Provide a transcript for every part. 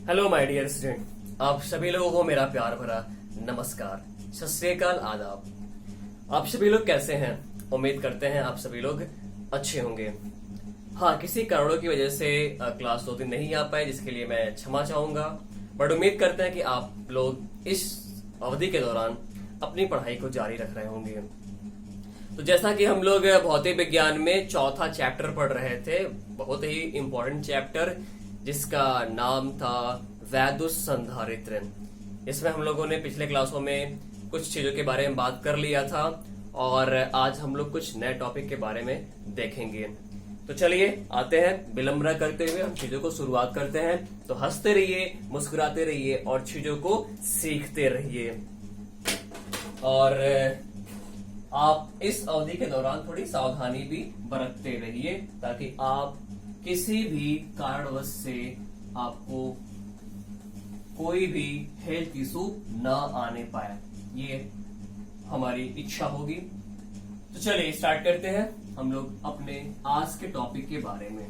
Hello my dear student, आप सभी लोगों को मेरा प्यार भरा नमस्कार, सत श्री अकाल, आदाब। आप सभी लोग कैसे हैं? उम्मीद करते हैं आप सभी लोग अच्छे होंगे। हाँ, किसी कारणों की वजह से क्लास 2 दिन नहीं आ पाए, जिसके लिए मैं क्षमा चाहूंगा। बट उम्मीद करते हैं कि आप लोग इस अवधि के दौरान अपनी पढ़ाई को जारी रख रहे होंगे। तो जैसा कि हम लोग भौतिक विज्ञान में चौथा चैप्टर पढ़ रहे थे, बहुत ही इंपॉर्टेंट चैप्टर जिसका नाम था वैद्युत-संधारित्र। इसमें हम लोगों ने पिछले क्लासों में कुछ चीजों के बारे में बात कर लिया था और आज हम लोग कुछ नए टॉपिक के बारे में देखेंगे। तो चलिए आते हैं, विलंब न करते हुए हम चीजों को शुरुआत करते हैं। तो हंसते रहिए, मुस्कुराते रहिए और चीजों को सीखते रहिए। और आप इस अवधि के दौरान थोड़ी सावधानी भी बरतते रहिए ताकि आप किसी भी कारणवश से आपको कोई भी हेल्थ इशू न आने पाए, ये हमारी इच्छा होगी। तो चलिए स्टार्ट करते हैं हम लोग अपने आज के टॉपिक के बारे में।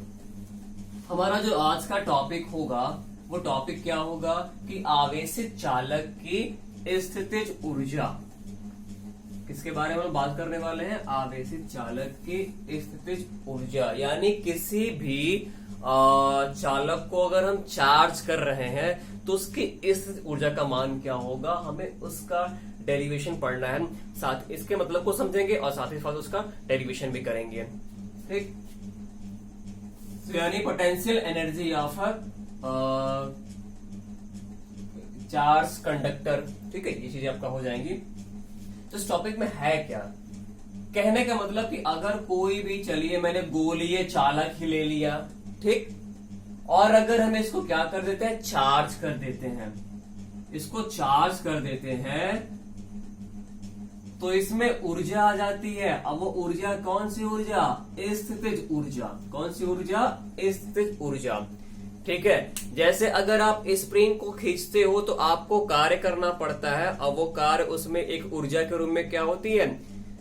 हमारा जो आज का टॉपिक होगा वो टॉपिक क्या होगा कि आवेशित चालक की स्थितिज ऊर्जा। किसके बारे में हम बात करने वाले हैं? आवेशित चालक की स्थितिज ऊर्जा, यानी किसी भी चालक को अगर हम चार्ज कर रहे हैं तो उसकी स्थितिज ऊर्जा का मान क्या होगा, हमें उसका डेरिवेशन पढ़ना है। साथ इसके मतलब को समझेंगे और साथ ही साथ उसका डेरिवेशन भी करेंगे। ठीक, यानी potential energy of charge conductor. ठीक है, ये चीजें आपका हो जाएंगी। तो इस टॉपिक में है क्या कहने का मतलब कि अगर कोई भी, चलिए मैंने गोलीय चालक ही ले लिया, ठीक, और अगर हम इसको क्या कर देते हैं, चार्ज कर देते हैं, इसको चार्ज कर देते हैं तो इसमें ऊर्जा आ जाती है। अब वो ऊर्जा कौन सी ऊर्जा? स्थितिज ऊर्जा। कौन सी ऊर्जा? स्थितिज ऊर्जा। ठीक है, जैसे अगर आप स्प्रिंग को खींचते हो तो आपको कार्य करना पड़ता है। अब वो कार्य उसमें एक ऊर्जा के रूप में क्या होती है?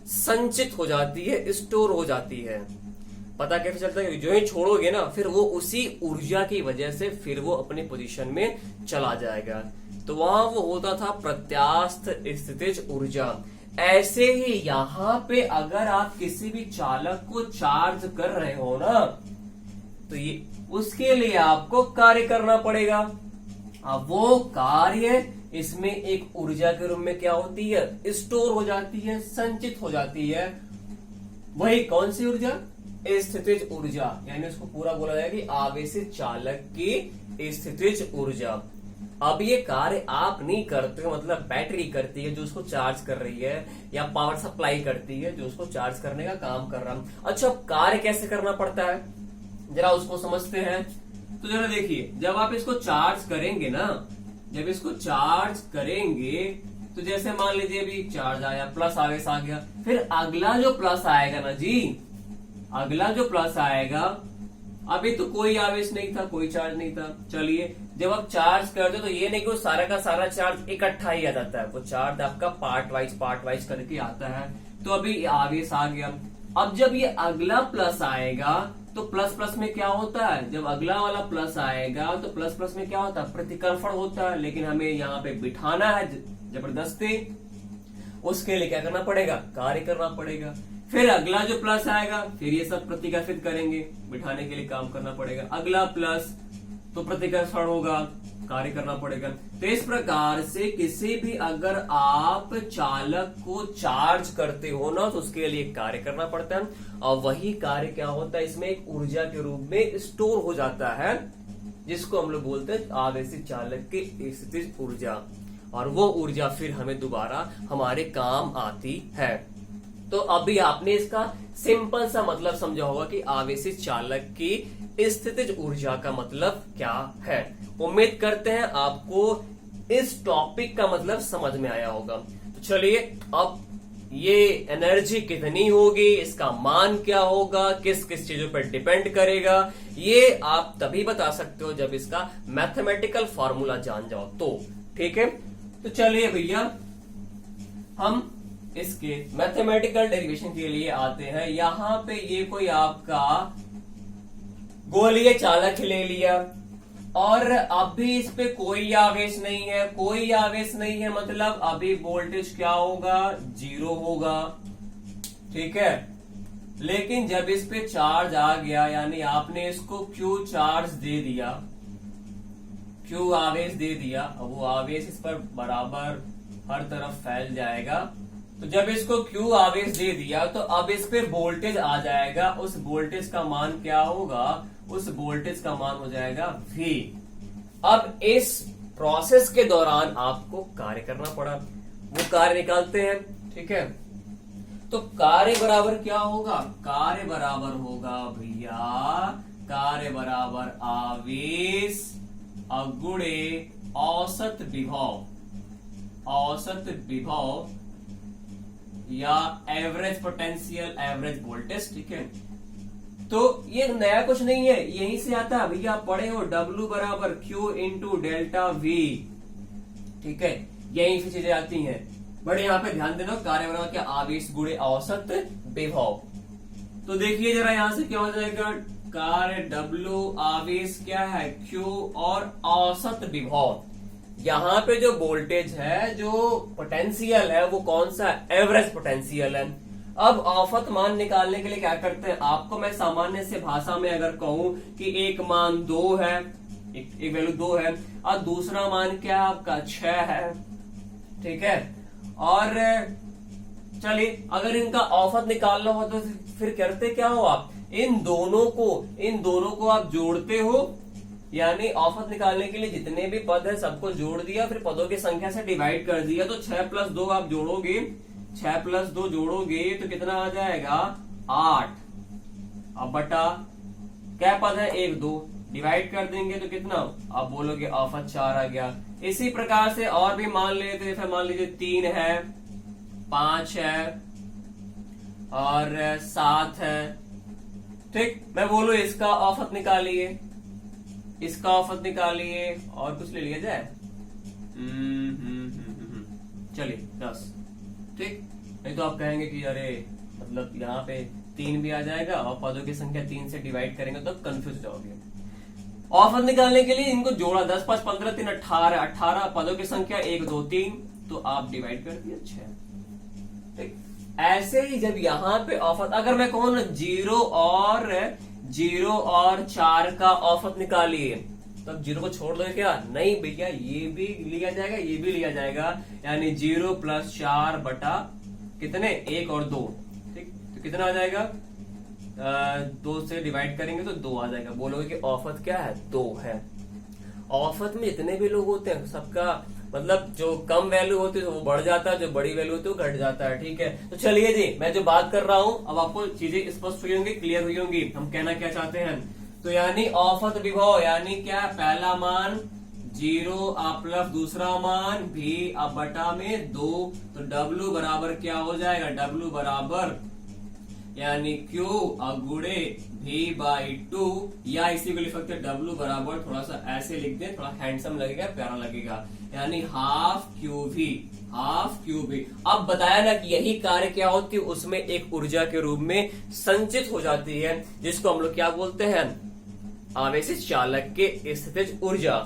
संचित हो जाती है, स्टोर हो जाती है। पता कैसे चलता है? जो ही छोड़ोगे ना, फिर वो उसी ऊर्जा की वजह से फिर वो अपनी पोजीशन में चला जाएगा। तो वहां वो होता था प्रत्यास्थ स्थितिज ऊर्जा। ऐसे ही यहाँ पे अगर आप किसी भी चालक को चार्ज कर रहे हो ना, तो ये उसके लिए आपको कार्य करना पड़ेगा। अब वो कार्य इसमें एक ऊर्जा के रूप में क्या होती है? स्टोर हो जाती है, संचित हो जाती है। वही कौन सी ऊर्जा? स्थितिज ऊर्जा। यानी उसको पूरा बोला जाएगा कि आवेशित चालक की स्थितिज ऊर्जा। अब ये कार्य आप नहीं करते हो, मतलब बैटरी करती है जो उसको चार्ज कर रही है, या पावर सप्लाई करती है जो उसको चार्ज करने का काम कर रहा है। अच्छा, कार्य कैसे करना पड़ता है जरा उसको समझते हैं। तो जरा देखिए, जब आप इसको चार्ज करेंगे ना, जब इसको चार्ज करेंगे तो जैसे मान लीजिए अभी चार्ज आया, प्लस आवेश आ गया, फिर अगला जो प्लस आएगा ना जी, अगला जो प्लस आएगा, अभी तो कोई आवेश नहीं था, कोई चार्ज नहीं था। चलिए, जब आप चार्ज करते हो तो ये नहीं कि वो सारा का सारा चार्ज इकट्ठा ही आ जाता है, वो चार्ज आपका पार्ट वाइज करके आता है। तो अभी आवेश आ गया। अब जब ये अगला प्लस आएगा तो प्लस प्लस में क्या होता है? जब अगला वाला प्लस आएगा तो प्लस प्लस में क्या होता है? प्रतिकर्षण होता है। लेकिन हमें यहाँ पे बिठाना है जबरदस्ती, उसके लिए क्या करना पड़ेगा? कार्य करना पड़ेगा। फिर अगला जो प्लस आएगा, फिर ये सब प्रतिकर्षित करेंगे, बिठाने के लिए काम करना पड़ेगा। अगला प्लस तो प्रतिकर्षण होगा, कार्य करना पड़ेगा। तो इस प्रकार से किसी भी अगर आप चालक को चार्ज करते हो ना, तो उसके लिए कार्य करना पड़ता है, और वही कार्य क्या होता है? इसमें एक ऊर्जा के रूप में स्टोर हो जाता है, जिसको हम लोग बोलते हैं आवेशित चालक की स्थितिज ऊर्जा। और वो ऊर्जा फिर हमें दोबारा हमारे काम आती है। तो अभी आपने इसका सिंपल सा मतलब समझा होगा कि आवेशित चालक की स्थितिज ऊर्जा का मतलब क्या है। उम्मीद करते हैं आपको इस टॉपिक का मतलब समझ में आया होगा। तो चलिए, अब ये एनर्जी कितनी होगी, इसका मान क्या होगा, किस किस चीजों पर डिपेंड करेगा, ये आप तभी बता सकते हो जब इसका मैथमेटिकल फॉर्मूला जान जाओ तो। ठीक है, तो चलिए भैया, हम इसके मैथमेटिकल डेरिवेशन के लिए आते हैं। यहां पे ये कोई आपका गोलीय चालक ले लिया, और अभी इस पे कोई आवेश नहीं है, कोई आवेश नहीं है, मतलब अभी वोल्टेज क्या होगा, 0 होगा, ठीक है। लेकिन जब इस पे चार्ज आ गया, यानी आपने इसको Q चार्ज दे दिया, Q आवेश दे दिया, अब वो आवेश इस पर बराबर हर तरफ फैल जाएगा। तो जब इसको Q आवेश दे दिया तो अब इस पे वोल्टेज आ जाएगा, उस वोल्टेज का मान क्या होगा, उस वोल्टेज का मान हो जाएगा V। अब इस प्रोसेस के दौरान आपको कार्य करना पड़ा, वो कार्य निकालते हैं, ठीक है। तो कार्य बराबर क्या होगा, कार्य बराबर होगा भैया, कार्य बराबर आवेश अगुणे औसत विभव, औसत विभव या एवरेज पोटेंशियल, एवरेज वोल्टेज, ठीक है। तो ये नया कुछ नहीं है, यहीं से आता है भैया, आप पढ़े हो W बराबर Q इंटू डेल्टा V, ठीक है, यहीं से चीजें आती हैं। बट यहाँ पे ध्यान देना, कार्य बराबर क्या, आवेश गुणे औसत विभव। तो देखिए जरा यहां से क्या हो जाएगा, कार्य W आवेश क्या है Q और औसत विभव। यहाँ पे जो वोल्टेज है, जो पोटेंशियल है, वो कौन सा, एवरेज पोटेंशियल है। अब औसत मान निकालने के लिए क्या करते हैं, आपको मैं सामान्य से भाषा में अगर कहूं कि एक मान 2 है, एक वैल्यू 2 है, और दूसरा मान क्या आपका 6 है, ठीक है। और चलिए अगर इनका औसत निकालना हो तो फिर करते क्या हो, आप इन दोनों को आप जोड़ते हो, यानी औसत निकालने के लिए जितने भी पद है सबको जोड़ दिया, फिर पदों की संख्या से डिवाइड कर दिया। तो 6 + 2 आप जोड़ोगे, 6 + 2 जोड़ोगे तो कितना आ जाएगा, 8। अब बटा क्या पद है, 1 2, डिवाइड कर देंगे तो कितना, आप बोलोगे औसत 4 आ गया। इसी प्रकार से और भी मान लेते हैं, मान लीजिए 3 है, 5 है और 7 है, ठीक। मैं बोलू इसका औसत निकालिए, इसका औसत निकालिए, और कुछ ले लिया जाए, चलिए 10, ठीक। नहीं तो आप कहेंगे कि अरे मतलब यहाँ पे 3 भी आ जाएगा और पदों की संख्या 3 से डिवाइड करेंगे तो कंफ्यूज जाओगे। औसत निकालने के लिए इनको जोड़ा, 10 5 15 3 18, 18 पदों की संख्या 1 2 3, तो आप डिवाइड कर दिए 6, ठीक। ऐसे ही जब यहाँ पे औसत, अगर मैं कहूँ ना 0 और 4 का औसत निकालिए, तो अब 0 को छोड़ दो क्या, नहीं भैया, ये भी लिया जाएगा, ये भी लिया जाएगा, यानी 0 + 4 बटा कितने, 1 और 2, ठीक। तो कितना आ जाएगा, 2 से डिवाइड करेंगे तो 2 आ जाएगा। बोलोगे कि औसत क्या है, 2 है। औसत में जितने भी लोग होते हैं सबका मतलब जो कम वैल्यू होती है वो बढ़ जाता है, जो बड़ी वैल्यू होती है वो घट जाता है, ठीक है। तो चलिए जी, मैं जो बात कर रहा हूं अब आपको चीजें स्पष्ट हुई होंगी, क्लियर हुई होंगी, हम कहना क्या चाहते हैं। तो यानी औसत विभव यानी क्या, पहला मान 0 प्लस दूसरा मान V अब बटा में 2, तो W बराबर क्या हो जाएगा, W बराबर यानी Q गुणे V/2, या इसी को लिख सकते हैं W बराबर, थोड़ा सा ऐसे लिख दें, थोड़ा हैंडसम लगेगा, प्यारा लगेगा, यानी हाफ QV, हाफ QV। अब बताया ना कि यही कार्य क्या होती है, उसमें एक ऊर्जा के रूप में संचित हो जाती है, जिसको हम लोग क्या बोलते हैं, आवेशित चालक के स्थितिज ऊर्जा।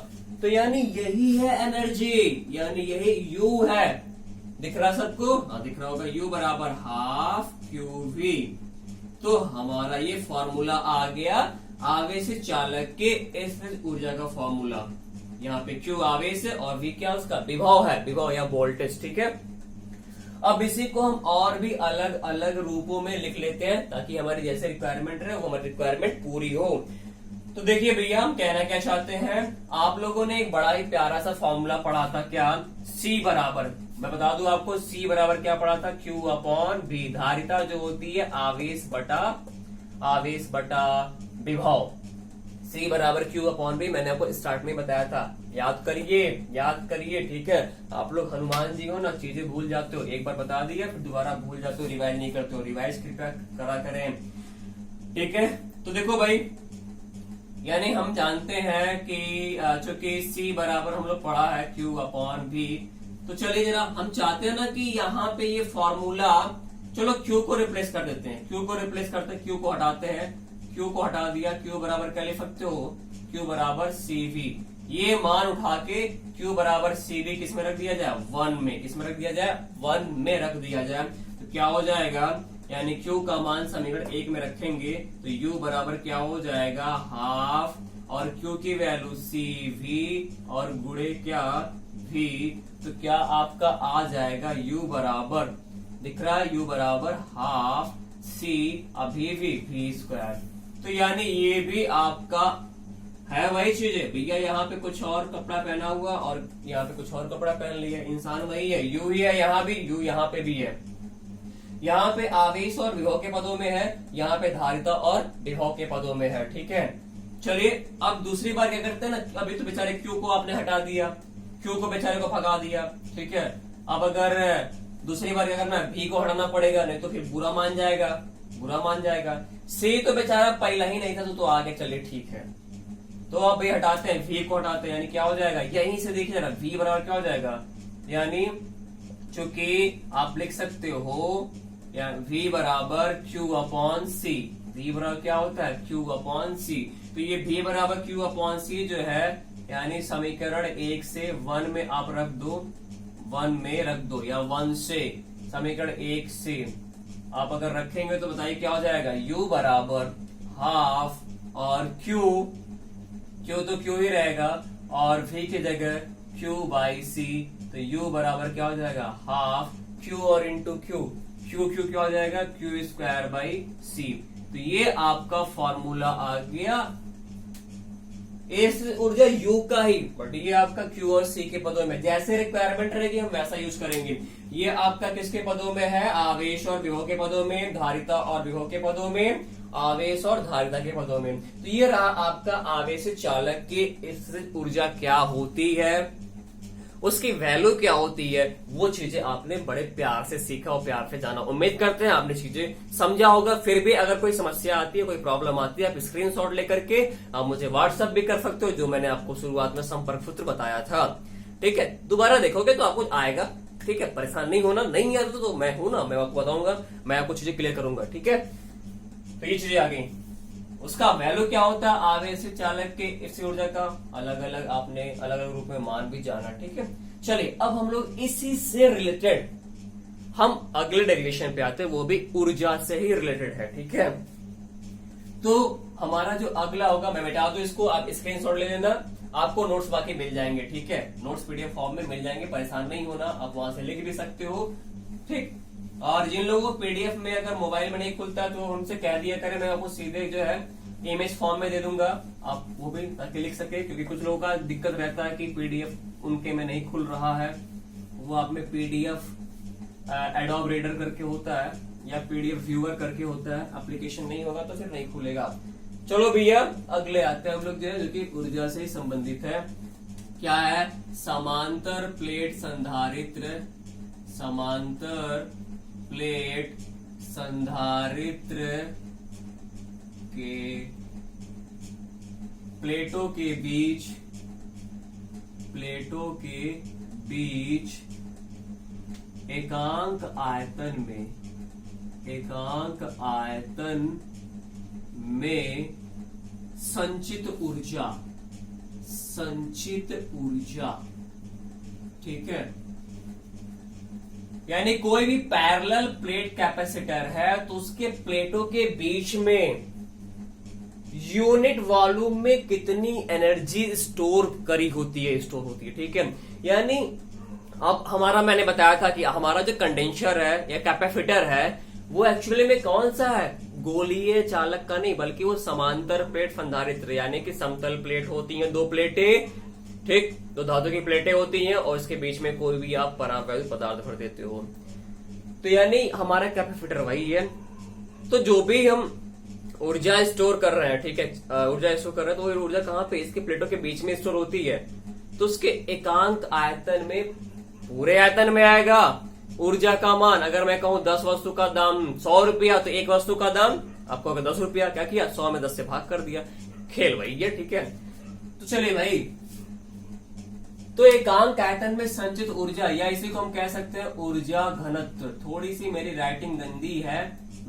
तो यानी यही है एनर्जी, यानी यही U है, दिख रहा सबको, हाँ दिख रहा होगा, U बराबर हाफ QV। तो हमारा ये फॉर्मूला आ गया आवेशित चालक के स्थितिज ऊर्जा का फॉर्मूला। यहाँ पे Q आवेश है और V क्या उसका विभव है, विभव या वोल्टेज, ठीक है। अब इसी को हम और भी अलग अलग रूपों में लिख लेते हैं ताकि हमारी जैसे रिक्वायरमेंट रहे वो हमारी रिक्वायरमेंट पूरी हो। तो देखिए भैया, हम कहना क्या चाहते हैं, आप लोगों ने एक बड़ा ही प्यारा सा फॉर्मूला पढ़ा था, क्या, C बराबर, मैं बता दूं आपको, C बराबर क्या पढ़ा था, Q/V। धारिता जो होती है आवेश बटा विभव, C बराबर Q/V, मैंने आपको स्टार्ट में बताया था, याद करिए, ठीक है। आप लोग हनुमान जी हो ना, चीजें भूल जाते हो, एक बार बता दिया फिर दोबारा भूल जाते हो, रिवाइज नहीं करते हो, रिवाइज कृपया करा करें, ठीक है। तो देखो भाई, यानी हम जानते हैं कि चूंकि C बराबर हम लोग पढ़ा है Q/V, तो चलिए जरा हम चाहते हैं ना कि यहाँ पे ये फॉर्मूला, चलो Q को रिप्लेस कर देते हैं, Q को रिप्लेस करते हैं, Q को हटाते हैं, Q को हटा दिया, Q बराबर क्या लिख सकते हो, Q बराबर CV। ये मान उठा के Q बराबर CV किस में रख दिया जाए, 1 में। किस में रख दिया जाए, 1 में रख दिया जाए। तो क्या हो जाएगा, यानी Q का मान समीकरण 1 में रखेंगे तो U बराबर क्या हो जाएगा, हाफ, और Q की वैल्यू CV और गुणे क्या, V। तो क्या आपका आ जाएगा U बराबर, दिख रहा है, U बराबर हाफ C अभी V स्क्वायर। तो यानी ये भी आपका है वही चीज है भैया, यहाँ पे कुछ और कपड़ा पहना हुआ और यहाँ पे कुछ और कपड़ा पहन लिया, इंसान वही है, U ही है, यहाँ भी U यहाँ पे भी है। यहाँ पे आवेश और विभव के पदों में है, यहाँ पे धारिता और विभव के पदों में है। ठीक है, चलिए अब दूसरी बार क्या करते हैं ना, अभी तो बेचारे Q को आपने हटा दिया, Q को बेचारे को भगा दिया। ठीक है, अब अगर दूसरी बार क्या करना है, V को हटाना पड़ेगा, नहीं तो फिर बुरा मान जाएगा, बुरा मान जाएगा। C तो बेचारा पहला ही नहीं था तो आगे चलिए ठीक है। तो अब ये हटाते हैं, V को हटाते हैं, यानी क्या हो जाएगा, यहीं से देखिए जरा, V बराबर क्या हो जाएगा, यानी चूंकि आप लिख सकते हो या V बराबर Q अपॉन C। V बराबर क्या होता है, Q अपॉन C। तो ये V बराबर Q अपॉन C जो है, यानी समीकरण 1 से 1 में आप रख दो, 1 में रख दो, या 1 से समीकरण 1 से आप अगर रखेंगे तो बताइए क्या हो जाएगा, U बराबर हाफ और Q तो Q ही रहेगा, और V की जगह Q बाई C। तो U बराबर क्या हो जाएगा, हाफ Q और इंटू Q क्या हो जाएगा, Q स्क्वायर बाई C। तो ये आपका फॉर्मूला आ गया इस ऊर्जा U का ही, बट ये आपका Q और C के पदों में, जैसे रिक्वायरमेंट रहेगी हम वैसा यूज करेंगे। ये आपका किसके पदों में है, आवेश और विभव के पदों में, धारिता और विभव के पदों में, आवेश और धारिता के पदों में। तो ये रहा आपका आवेश चालक की इस ऊर्जा क्या होती है, उसकी वैल्यू क्या होती है, वो चीजें आपने बड़े प्यार से सीखा और प्यार से जाना। उम्मीद करते हैं आपने चीजें समझा होगा। फिर भी अगर कोई समस्या आती है, कोई प्रॉब्लम आती है, आप स्क्रीनशॉट लेकर के आप मुझे व्हाट्सएप भी कर सकते हो, जो मैंने आपको शुरुआत में संपर्क सूत्र बताया था। ठीक है, दोबारा देखोगे तो आपको आएगा। ठीक है, परेशान नहीं होना, नहीं आता तो मैं हूं ना, मैं आपको बताऊंगा, मैं आपको चीजें क्लियर करूंगा। ठीक है, तो ये चीजें आ गई। उसका वैल्यू क्या होता है, आवेश चालक के इस ऊर्जा का अलग अलग आपने अलग अलग रूप में मान भी जाना। ठीक है, चलिए अब हम लोग इसी से रिलेटेड हम अगले डेरिवेशन पे आते हैं, वो भी ऊर्जा से ही रिलेटेड है। ठीक है, तो हमारा जो अगला होगा, मैं मिटा दूं इसको, आप स्क्रीनशॉट ले लेना, आपको नोट्स बाकी मिल जाएंगे। ठीक है, नोट्स पीडीएफ फॉर्म में मिल जाएंगे, परेशान नहीं होना, आप वहां से लिख भी सकते हो। ठीक, और जिन लोगों को पीडीएफ में अगर मोबाइल में नहीं खुलता तो उनसे कह दिया करें, मैं आपको सीधे जो है इमेज फॉर्म में दे दूंगा, आप वो भी ताकि लिख सके, क्योंकि कुछ लोगों का दिक्कत रहता है कि पीडीएफ उनके में नहीं खुल रहा है। वो आप में पीडीएफ एडोब रीडर करके होता है या पीडीएफ व्यूअर करके होता है, एप्लीकेशन नहीं होगा तो फिर नहीं खुलेगा। चलो भैया अगले आते हैं हम लोग, जो है जो कि ऊर्जा से ही संबंधित है। क्या है, समांतर प्लेट संधारित्र, समांतर प्लेट संधारित्र के प्लेटों के बीच एकांक आयतन में संचित ऊर्जा। ठीक है, यानी कोई भी पैरेलल प्लेट कैपेसिटर है तो उसके प्लेटों के बीच में यूनिट वॉल्यूम में कितनी एनर्जी स्टोर होती है। ठीक है, यानी अब हमारा, मैंने बताया था कि हमारा जो कंडेंसर है या कैपेसिटर है वो एक्चुअली में कौन सा है, गोलीय चालक का नहीं, बल्कि वो समांतर प्लेट संधारित्र, यानी कि समतल प्लेट होती हैं, 2 प्लेटें। ठीक, तो धातु की प्लेटें होती हैं और इसके बीच में कोई भी आप परावैद्युत पदार्थ भर देते हो। तो यानी हमारा कैपेसिटर वही है। तो जो भी हम ऊर्जा स्टोर कर रहे हैं, ठीक है, ऊर्जा स्टोर कर रहे हैं, तो वो ऊर्जा कहाँ पे, इसके प्लेटों के बीच में स्टोर होती है। तो उसके एकांक आयतन में, पूरे आयतन में आएगा ऊर्जा का मान। अगर मैं कहूं 10 वस्तु का दाम 100 रुपया, तो एक वस्तु का दाम आपको अगर 10 रुपया, क्या किया, 100 में 10 से भाग कर दिया, खेल वही है। ठीक है, तो चलिए भाई, तो एकांक आयतन में संचित ऊर्जा, या इसी को हम कह सकते हैं ऊर्जा घनत्व। थोड़ी सी मेरी राइटिंग गंदी है,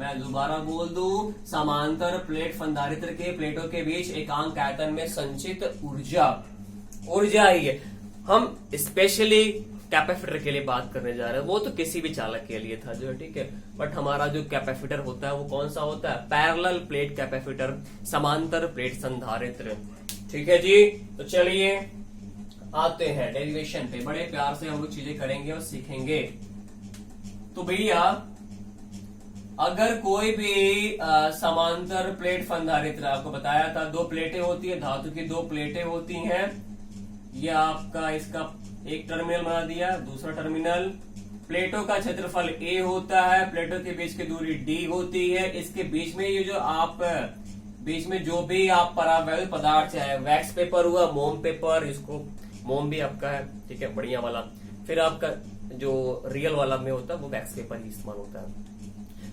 मैं दोबारा बोल दूं, समांतर प्लेट संधारित्र के प्लेटों के बीच एकांक आयतन में संचित ऊर्जा ही है। हम स्पेशली कैपेसिटर के लिए बात करने जा रहे हैं, वो तो किसी भी चालक के लिए था जो है, ठीक है। बट हमारा जो कैपेसिटर होता है वो कौन सा होता है? पैरेलल प्लेट कैपेसिटर, समांतर प्लेट संधारित्र, ठीक है जी। तो चलिए आते हैं डेरिवेशन पे, बड़े प्यार से हम लोग चीजें करेंगे और सीखेंगे। तो भैया अगर कोई भी समांतर प्लेट संधारित्र, आपको बताया था 2 प्लेटें होती है, धातु की 2 प्लेटें होती हैं। यह आपका इसका एक टर्मिनल बना दिया, दूसरा टर्मिनल, प्लेटों का क्षेत्रफल a होता है, प्लेटों के बीच की दूरी d होती है। इसके बीच में ये जो आप बीच में जो भी आप परावैद्युत पदार्थ, चाहे वैक्स पेपर हुआ, मोम पेपर, इसको मोम भी आपका है, ठीक है, बढ़िया वाला। फिर आपका जो रियल वाला में होता है वो वैक्स पेपर ही इस्तेमाल होता है।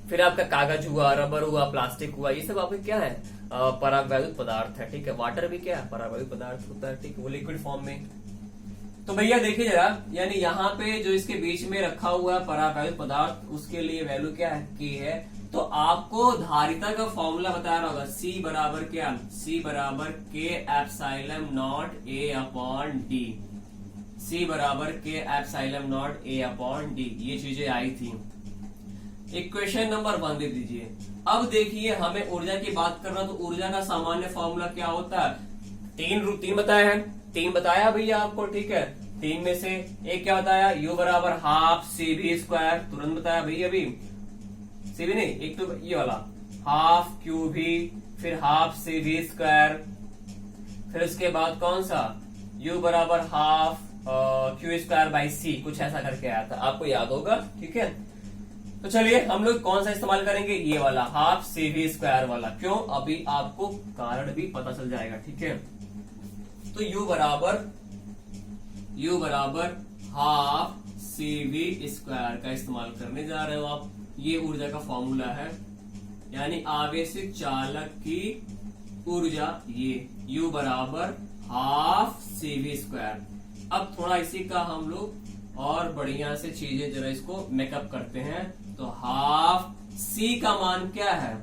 फिर आपका कागज हुआ, रबर हुआ, प्लास्टिक हुआ, ये सब आपका क्या है? परावैद्युत पदार्थ है, ठीक है। वाटर भी क्या है? परावैद्युत पदार्थ होता है, ठीक है, वो लिक्विड फॉर्म में। तो भैया देखिए जरा, यानी यहाँ पे जो इसके बीच में रखा हुआ है परावैद्युत पदार्थ, उसके लिए वैल्यू क्या है? K है। तो आपको धारिता का फॉर्मूला बताया होगा, C बराबर क्या? C बराबर K epsilon not A upon D। C बराबर K epsilon not A upon D, ये चीजें आई थी। इक्वेशन नंबर 1 दे दीजिए। अब देखिए हमें ऊर्जा की बात करना, तो ऊर्जा का सामान्य फॉर्मूला क्या होता है? 3 बताया है, 3 बताया भैया आपको, ठीक है। 3 में से एक क्या बताया? U बराबर हाफ CV², तुरंत बताया भैया, अभी CV नहीं, एक तो ये वाला हाफ QV, फिर हाफ CV², फिर उसके बाद कौन सा? U बराबर हाफ Q²/C, कुछ ऐसा करके आया था, आपको याद होगा, ठीक है। तो चलिए हम लोग कौन सा इस्तेमाल करेंगे? ये वाला हाफ CV² वाला। क्यों? अभी आपको कारण भी पता चल जाएगा, ठीक है। तो U बराबर हाफ CV² का इस्तेमाल करने जा रहे हो आप। ये ऊर्जा का फॉर्मूला है, यानी आवेशित चालक की ऊर्जा, ये U बराबर हाफ CV²। अब थोड़ा इसी का हम लोग और बढ़िया से चीजें जरा इसको मेकअप करते हैं। तो हाफ C का मान क्या है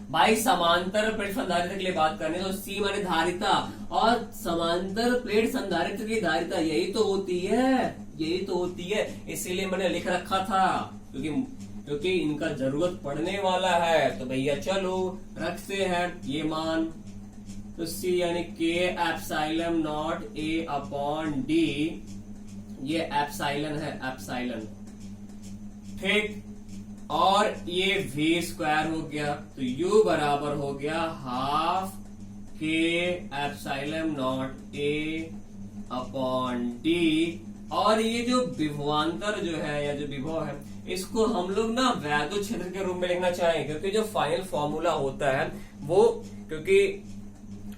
भाई? समांतर प्लेट संधारित्र के लिए बात करने तो C माने धारिता, और समांतर प्लेट संधारित्र की धारिता यही तो होती है, इसीलिए मैंने लिख रखा था, क्योंकि इनका जरूरत पड़ने वाला है। तो भैया चलो रखते हैं ये मान। तो C यानी K epsilon not A upon D, ये एप्सिलॉन है, एप्सिलॉन, ठीक। और ये V² हो गया, तो U बराबर हो गया half K epsilon not A upon D। और ये जो विभवांतर जो है या जो विभव है, इसको हम लोग ना वैद्युत क्षेत्र के रूप में लिखना चाहेंगे, क्योंकि जो फाइनल फॉर्मूला होता है वो, क्योंकि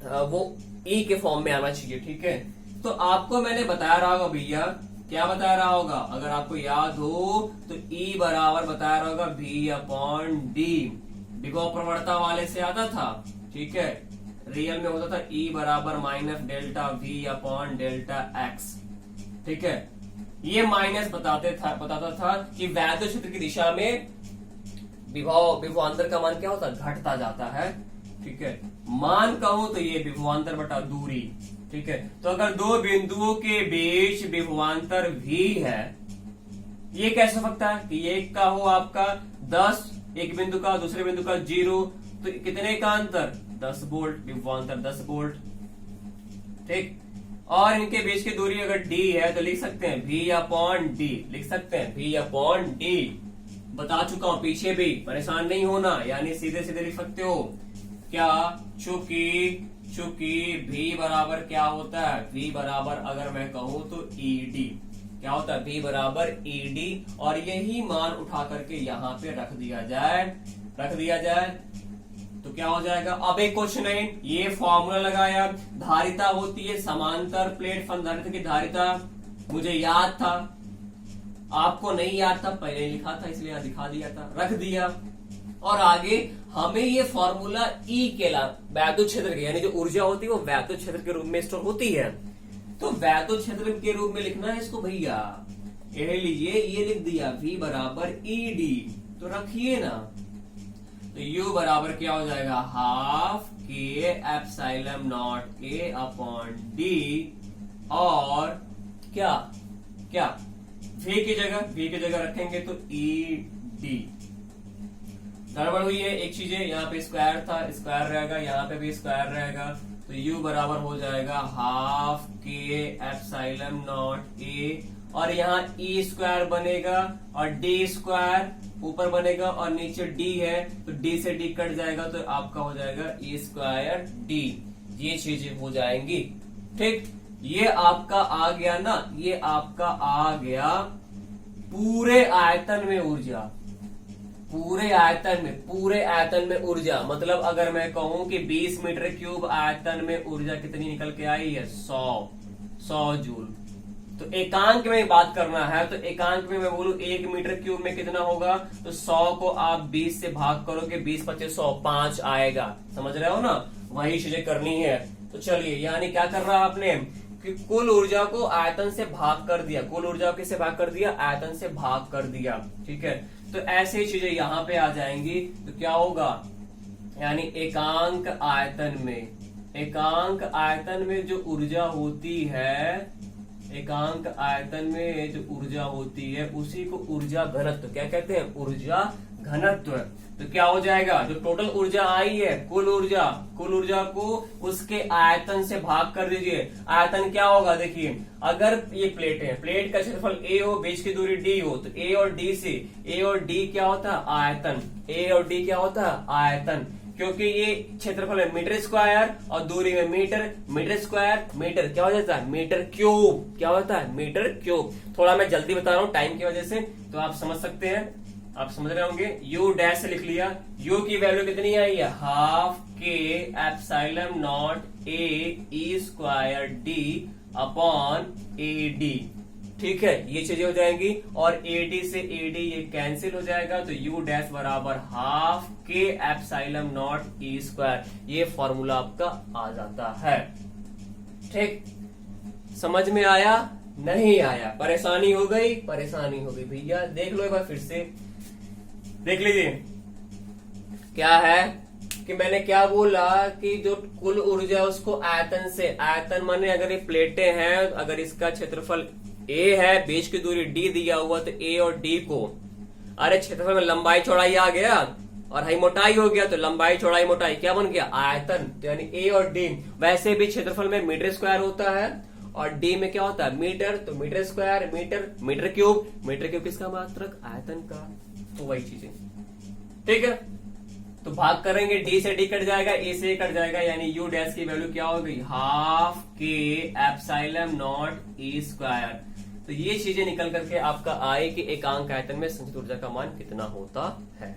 वो E के फॉर्म में आना चाहिए, ठीक है। तो आपको मैंने बताया रहा होगा भैया, क्या बताया रहा होगा? अगर आपको याद हो तो E बराबर बताया रहा होगा V अपॉन D, विभव प्रवणता वाले से आता था, ठीक है। रियल में होता था E बराबर minus delta V upon delta X, ठीक है। ये माइनस बताता था कि वैद्युत क्षेत्र की दिशा में विभवांतर का मान क्या होता है? घटता जाता है, ठीक है। मान कहूं तो ये विभवांतर बटा दूरी, ठीक है। तो अगर 2 बिंदुओं के बीच विभवांतर V है, ये कैसे हो सकता है कि एक का हो आपका 10, एक बिंदु का दूसरे बिंदु का 0, तो कितने का अंतर? 10 वोल्ट, विभवांतर 10 वोल्ट, ठीक। और इनके बीच की दूरी अगर D है तो लिख सकते हैं V अपॉन D, लिख सकते हैं V अपॉन D। बता चुका हूं पीछे भी, परेशान नहीं होना, यानी सीधे सीधे लिख सकते हो क्या? चूंकि V बराबर क्या होता है? V बराबर अगर मैं कहूं तो ED, क्या होता है? V बराबर ED, और यही मान उठा करके यहाँ पे रख दिया जाए तो क्या हो जाएगा? अब एक कुछ नहीं, ये फॉर्मूला लगाया, धारिता होती है समांतर प्लेट संधारित्र की धारिता, मुझे याद था, आपको नहीं याद था, पहले लिखा था इसलिए यहाँ दिखा दिया था, रख दिया। और आगे हमें ये फॉर्मूला E के वैद्युत क्षेत्र के, यानी जो ऊर्जा होती है वो वैद्युत क्षेत्र के रूप में स्टोर होती है, तो वैद्युत क्षेत्र के रूप में लिखना है इसको भैया। ये लीजिए, ये लिख दिया V बराबर ED, तो रखिए ना, तो U बराबर क्या हो जाएगा, हाफ के epsilon not A upon D, और क्या क्या V की जगह रखेंगे तो ED। गड़बड़ हुई है एक चीज है, यहाँ पे स्क्वायर था, स्क्वायर रहेगा, यहाँ पे भी स्क्वायर रहेगा, तो U बराबर हो जाएगा हाफ के एप्सिलॉन नॉट A, और यहाँ E स्क्वायर बनेगा और D स्क्वायर ऊपर बनेगा और नीचे D है, तो D से D कट जाएगा, तो आपका हो जाएगा E स्क्वायर D। ये चीजें हो जाएंगी। ठीक, ये आपका आ गया ना, ये आपका आ गया पूरे आयतन में ऊर्जा, पूरे आयतन में ऊर्जा। मतलब अगर मैं कहूं कि 20 मीटर क्यूब आयतन में ऊर्जा कितनी निकल के आई है, 100 जूल। तो एकांक में बात करना है, तो एकांक में मैं बोलूं 1 मीटर क्यूब में कितना होगा, तो 100 को आप 20 से भाग करोगे, 20 25 100, 5 आएगा। समझ रहे हो ना, वही चीजें करनी है। तो चलिए, यानी क्या कर रहा है आपने कि कुल ऊर्जा को आयतन से भाग कर दिया, कुल ऊर्जा को किससे भाग कर दिया, आयतन से भाग कर दिया। ठीक है, तो ऐसे चीजें यहां पे आ जाएंगी। तो क्या होगा, यानी एकांक आयतन में जो ऊर्जा होती है, एकांक आयतन में जो ऊर्जा होती है उसी को ऊर्जा घनत्व क्या कहते हैं, ऊर्जा घनत्व। तो क्या हो जाएगा, जो टोटल ऊर्जा आई है, कुल ऊर्जा को उसके आयतन से भाग कर दीजिए। आयतन क्या होगा, देखिए अगर ये प्लेट है, प्लेट का क्षेत्रफल A हो, बीच की दूरी D हो, तो A और D क्या होता है, आयतन। A और D क्या होता है, आयतन, क्योंकि ये क्षेत्रफल है मीटर स्क्वायर और दूरी में मीटर स्क्वायर, मीटर क्या हो जाता है, मीटर क्यूब, क्या होता है, मीटर क्यूब। थोड़ा मैं जल्दी बता रहा हूँ टाइम की वजह से, तो आप समझ सकते हैं, आप समझ रहे होंगे। U डैश से लिख लिया, U की वैल्यू कितनी आई है, हाफ के epsilon not A E square D upon AD। ठीक है, ये चीजें हो जाएंगी, और AD से AD ये कैंसिल हो जाएगा, तो U डैश बराबर हाफ के एप्सिलॉन नॉट E स्क्वायर। ये फॉर्मूला आपका आ जाता है। ठीक, समझ में आया, नहीं आया, परेशानी हो गई भैया, देख लो एक बार फिर से देख लीजिए। क्या है कि मैंने क्या बोला कि जो कुल ऊर्जा उसको आयतन से, आयतन माने अगर ये प्लेटें हैं, अगर इसका क्षेत्रफल A है, बीच की दूरी D दिया हुआ, तो A और D को, अरे क्षेत्रफल में लंबाई चौड़ाई आ गया और हाई मोटाई हो गया, तो लंबाई चौड़ाई मोटाई क्या बन गया, आयतन। तो यानी A और D, वैसे भी क्षेत्रफल में मीटर स्क्वायर होता है और D में क्या होता है, मीटर, तो मीटर स्क्वायर मीटर क्यूब किसका मात्रक, आयतन का। तो वही चीजें, ठीक है। तो भाग करेंगे, D से D कट जाएगा, A से A कट जाएगा, यानी U डैश की वैल्यू क्या हो गई, हाफ के एप्सिलॉन नॉट E स्क्वायर। तो ये चीजें निकल करके आपका आए कि एकांक आयतन में संचित ऊर्जा का मान कितना होता है।